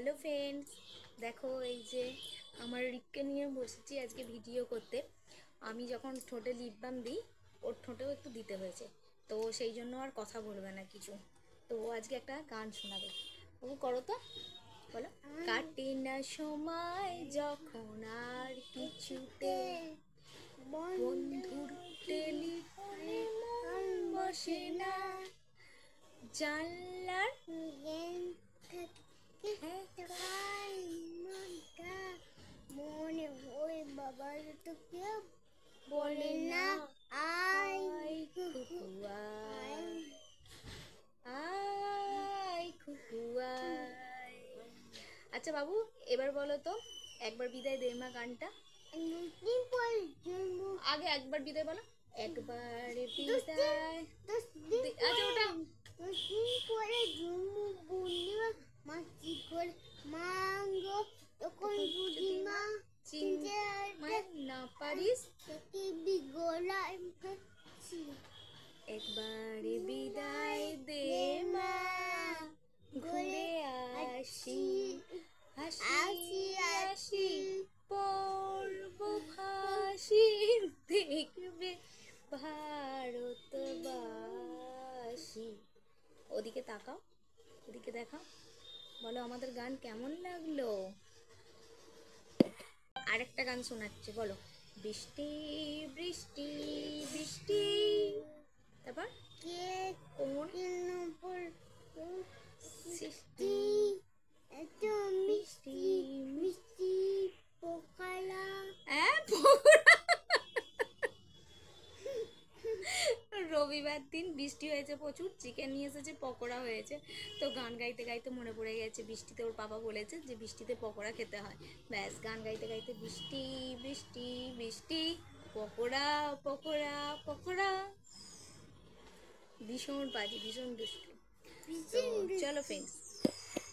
Hello friends, দেখো এই যে আমার রিককে নিয়ে বসেছি আজকে ভিডিও করতে। আমি যখন ঠোঁটে লিপ বাম দিই, ওর ঠোঁটেও একটু দিতে হয়েছে, তো সেই জন্য আর কথা বলবে না কিছু। তো আজকে একটা গান শোনাবে। ও করো তো, বলো। কাটে না সময় যখন আর কিছুতে, বন্ধুর টেলিফোনে মন বসে না, জানলার মনে হয় বাবার তো কেউ বলে না আই খুকু আয় খুকু আয়। আচ্ছা বাবু, এবার বলো তো, একবার বিদায় দে মা গানটা। আগে একবার বিদায় বলো। একবার বিদায়। আচ্ছা ওটা মাছি করে মাঙ্গো তখন বুঝি মা চিনতে না পারিস। বিগোলায় একবার বিদায় দে মা, ঘুরে আসি, হাসি হাসি পড়ব ফাঁসি, দেখবে ভারতবাসী। ওদিকে তাকাও, ওদিকে দেখাও, বলো আমাদের গান কেমন লাগলো। আরেকটা গান শোনাচ্ছে, বলো। বৃষ্টি বৃষ্টি বৃষ্টি, তারপর কে কোন সৃষ্টি এত মিষ্টি মিষ্টি পোকালা রবিবার দিন বৃষ্টি হয়েছে প্রচুর, চিকেন নিয়ে এসেছে, পকোড়া হয়েছে। তো গান গাইতে গাইতে মনে পড়ে গেছে বৃষ্টিতে ওর বাবা বলেছে যে বৃষ্টিতে পকোড়া খেতে হয়। ব্যাস গান গাইতে গাইতে বৃষ্টি বৃষ্টি বৃষ্টি, পকোড়া পকোড়া পকোড়া। ভীষণ বাজে, ভীষণ দুষ্টু। তো চলো ফ্রেন্ডস,